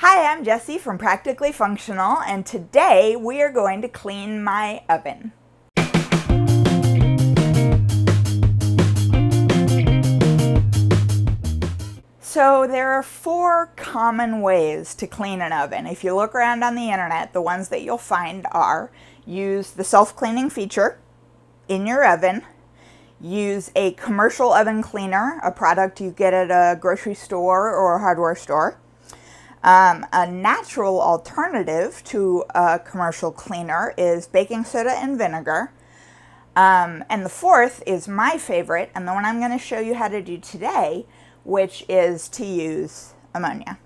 Hi, I'm Jessie from Practically Functional, and today we are going to clean my oven. So there are 4 common ways to clean an oven. If you look around on the internet, the ones that you'll find are use the self-cleaning feature in your oven, use a commercial oven cleaner, a product you get at a grocery store or a hardware store. A natural alternative to a commercial cleaner is baking soda and vinegar. And the 4th is my favorite, and the one I'm going to show you how to do today, which is to use ammonia.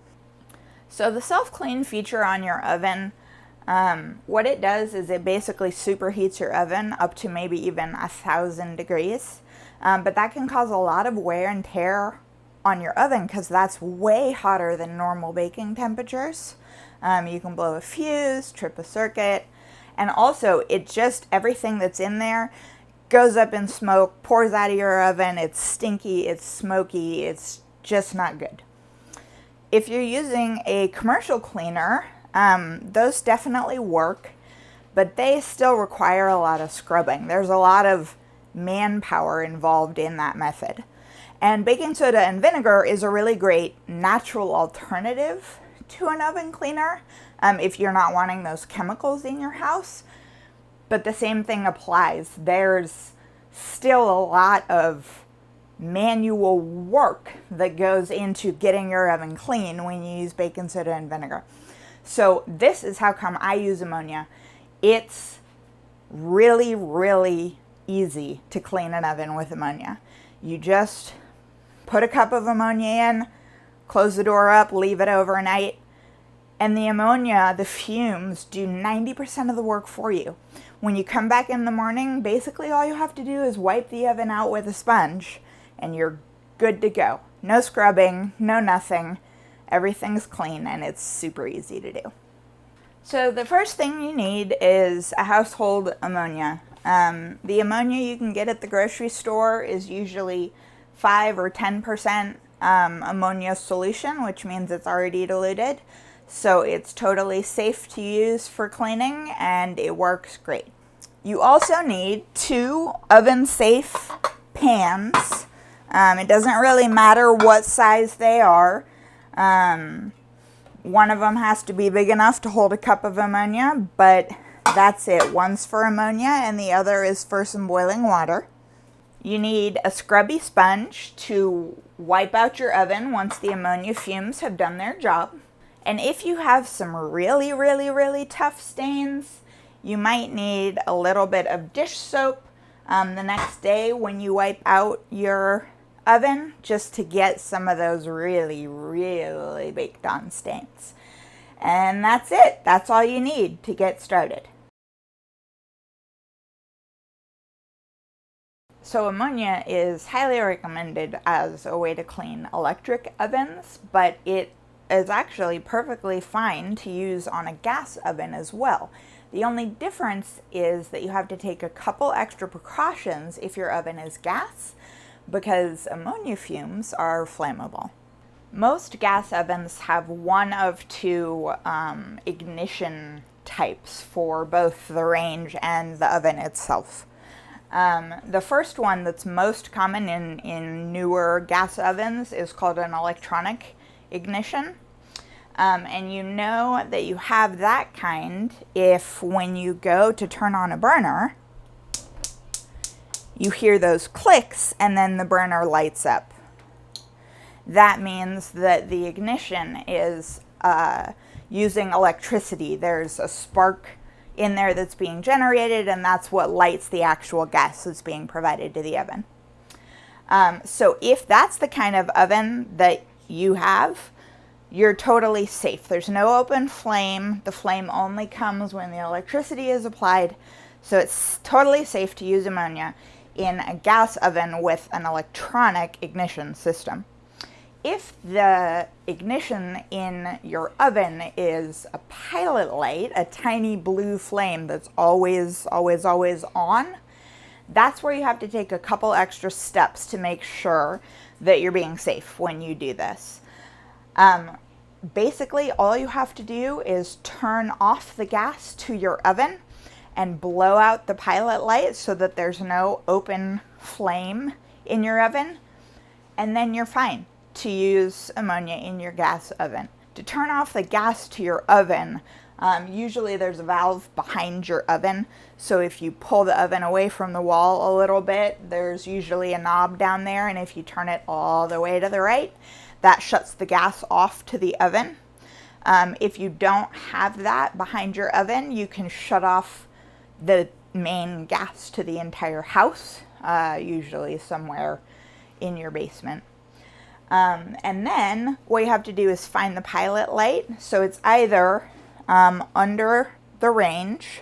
So the self-clean feature on your oven, what it does is it basically superheats your oven up to maybe even 1,000 degrees. But that can cause a lot of wear and tear on your oven because that's way hotter than normal baking temperatures. You can blow a fuse, trip a circuit, and also everything that's in there goes up in smoke, pours out of your oven. It's stinky, it's smoky, it's just not good. If you're using a commercial cleaner, those definitely work, but they still require a lot of scrubbing. There's a lot of manpower involved in that method. And baking soda and vinegar is a really great natural alternative to an oven cleaner if you're not wanting those chemicals in your house. But the same thing applies. There's still a lot of manual work that goes into getting your oven clean when you use baking soda and vinegar. So this is how come I use ammonia. It's really, really easy to clean an oven with ammonia. You just put a cup of ammonia in, close the door up, leave it overnight, and the ammonia, the fumes, do 90% of the work for you. When you come back in the morning, basically all you have to do is wipe the oven out with a sponge, and you're good to go. No scrubbing, no nothing. Everything's clean, and it's super easy to do. So the first thing you need is a household ammonia. The ammonia you can get at the grocery store is usually 5 or 10% ammonia solution, which means it's already diluted. So it's totally safe to use for cleaning, and it works great. You also need 2 oven-safe pans. It doesn't really matter what size they are. One of them has to be big enough to hold a cup of ammonia, but that's it. One's for ammonia and the other is for some boiling water. You need a scrubby sponge to wipe out your oven once the ammonia fumes have done their job. And if you have some really, really, really tough stains, you might need a little bit of dish soap the next day when you wipe out your oven, just to get some of those really, really baked on stains. And that's it. That's all you need to get started. So ammonia is highly recommended as a way to clean electric ovens, but it is actually perfectly fine to use on a gas oven as well. The only difference is that you have to take a couple extra precautions if your oven is gas, because ammonia fumes are flammable. Most gas ovens have one of 2 ignition types for both the range and the oven itself. The first one that's most common in newer gas ovens is called an electronic ignition. And you know that you have that kind if when you go to turn on a burner, you hear those clicks and then the burner lights up. That means that the ignition is using electricity. There's a spark in there that's being generated, and that's what lights the actual gas that's being provided to the oven. So if that's the kind of oven that you have, you're totally safe. There's no open flame. The flame only comes when the electricity is applied. So it's totally safe to use ammonia in a gas oven with an electronic ignition system. If the ignition in your oven is a pilot light, a tiny blue flame that's always, always, always on, that's where you have to take a couple extra steps to make sure that you're being safe when you do this. Basically, all you have to do is turn off the gas to your oven and blow out the pilot light so that there's no open flame in your oven, and then you're fine to use ammonia in your gas oven. To turn off the gas to your oven, usually there's a valve behind your oven, so if you pull the oven away from the wall a little bit, there's usually a knob down there, and if you turn it all the way to the right, that shuts the gas off to the oven. If you don't have that behind your oven, you can shut off the main gas to the entire house, usually somewhere in your basement. And then what you have to do is find the pilot light. So it's either under the range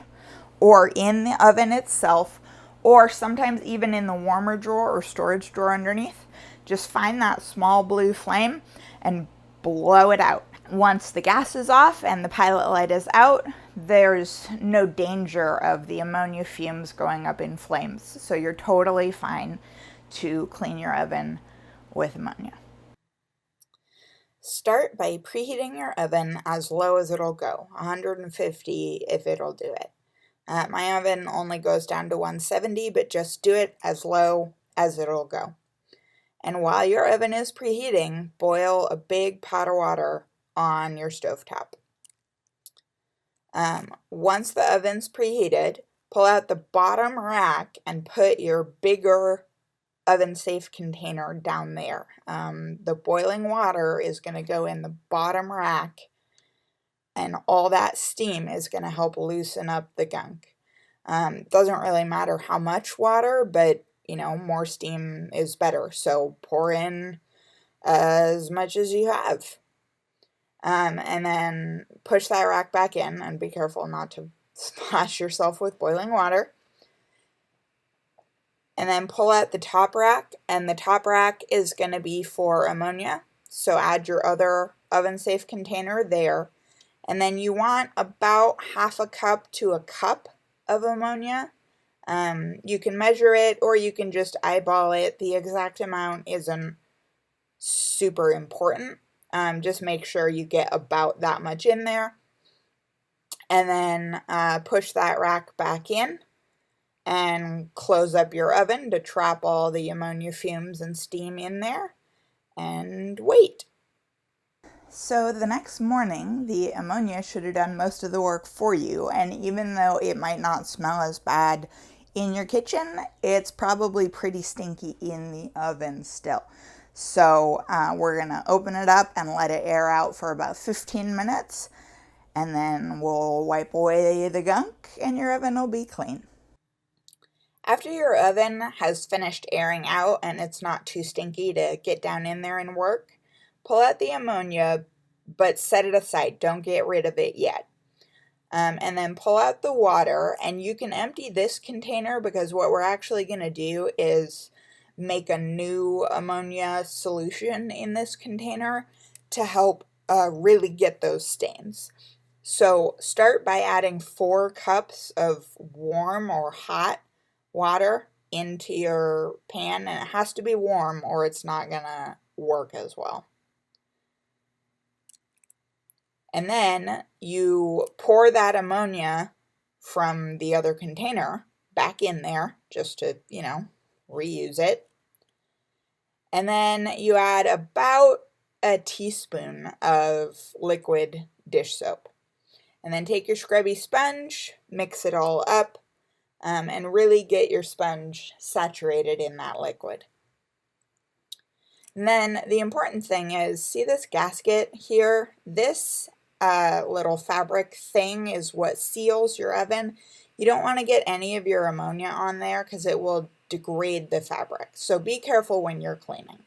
or in the oven itself, or sometimes even in the warmer drawer or storage drawer underneath. Just find that small blue flame and blow it out. Once the gas is off and the pilot light is out, there's no danger of the ammonia fumes going up in flames. So you're totally fine to clean your oven with ammonia. Start by preheating your oven as low as it'll go, 150 if it'll do it. My oven only goes down to 170, but just do it as low as it'll go. And while your oven is preheating, boil a big pot of water on your stovetop. Once the oven's preheated, pull out the bottom rack and put your bigger oven-safe container down there. The boiling water is going to go in the bottom rack, and all that steam is going to help loosen up the gunk. Doesn't really matter how much water, but more steam is better. So pour in as much as you have. And then push that rack back in, and be careful not to splash yourself with boiling water. And then pull out the top rack, and the top rack is going to be for ammonia. So add your other oven-safe container there. And then you want about half a cup to a cup of ammonia. You can measure it, or you can just eyeball it. The exact amount isn't super important. Just make sure you get about that much in there. And then push that rack back in and close up your oven to trap all the ammonia fumes and steam in there, and wait. So the next morning, the ammonia should have done most of the work for you, and even though it might not smell as bad in your kitchen, it's probably pretty stinky in the oven still. So we're going to open it up and let it air out for about 15 minutes, and then we'll wipe away the gunk and your oven will be clean. After your oven has finished airing out and it's not too stinky to get down in there and work, pull out the ammonia, but set it aside. Don't get rid of it yet. And then pull out the water, and you can empty this container, because what we're actually going to do is make a new ammonia solution in this container to help really get those stains. So start by adding 4 cups of warm or hot water into your pan, and it has to be warm or it's not gonna work as well. And then you pour that ammonia from the other container back in there, just to, reuse it. And then you add about a teaspoon of liquid dish soap. And then take your scrubby sponge, mix it all up, and really get your sponge saturated in that liquid. And then the important thing is, see this gasket here? This little fabric thing is what seals your oven. You don't want to get any of your ammonia on there, because it will degrade the fabric. So be careful when you're cleaning.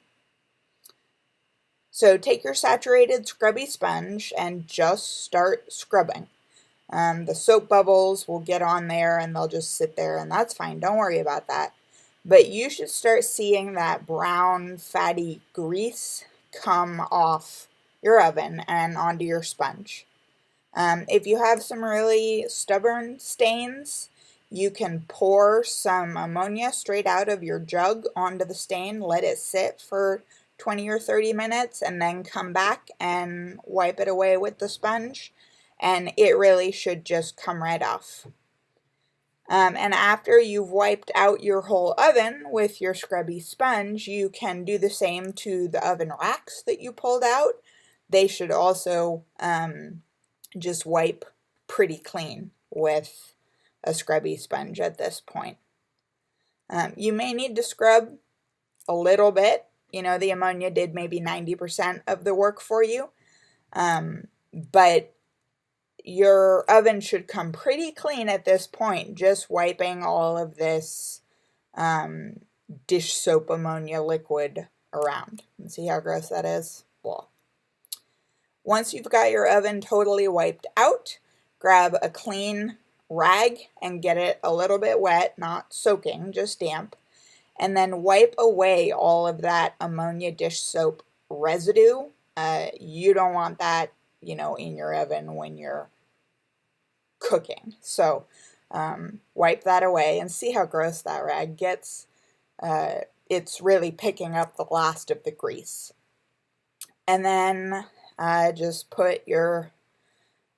So take your saturated scrubby sponge and just start scrubbing. The soap bubbles will get on there and they'll just sit there, and that's fine. Don't worry about that. But you should start seeing that brown, fatty grease come off your oven and onto your sponge. If you have some really stubborn stains, you can pour some ammonia straight out of your jug onto the stain, let it sit for 20 or 30 minutes, and then come back and wipe it away with the sponge, and it really should just come right off. And after you've wiped out your whole oven with your scrubby sponge, you can do the same to the oven racks that you pulled out. They should also just wipe pretty clean with a scrubby sponge at this point. You may need to scrub a little bit. You know, the ammonia did maybe 90% of the work for you, but your oven should come pretty clean at this point, just wiping all of this dish soap ammonia liquid around. And see how gross that is? Well, once you've got your oven totally wiped out, grab a clean rag and get it a little bit wet, not soaking, just damp, and then wipe away all of that ammonia dish soap residue. You don't want that, you know, in your oven when you're cooking. So wipe that away and see how gross that rag gets. It's really picking up the last of the grease. And then just put your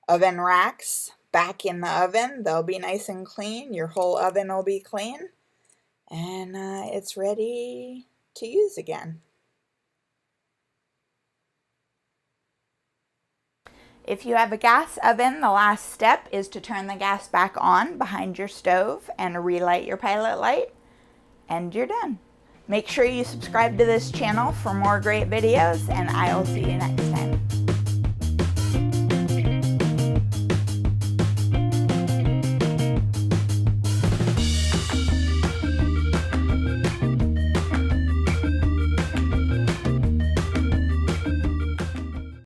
oven racks back in the oven. They'll be nice and clean. Your whole oven will be clean. And it's ready to use again. If you have a gas oven, the last step is to turn the gas back on behind your stove and relight your pilot light, and you're done. Make sure you subscribe to this channel for more great videos, and I will see you next time.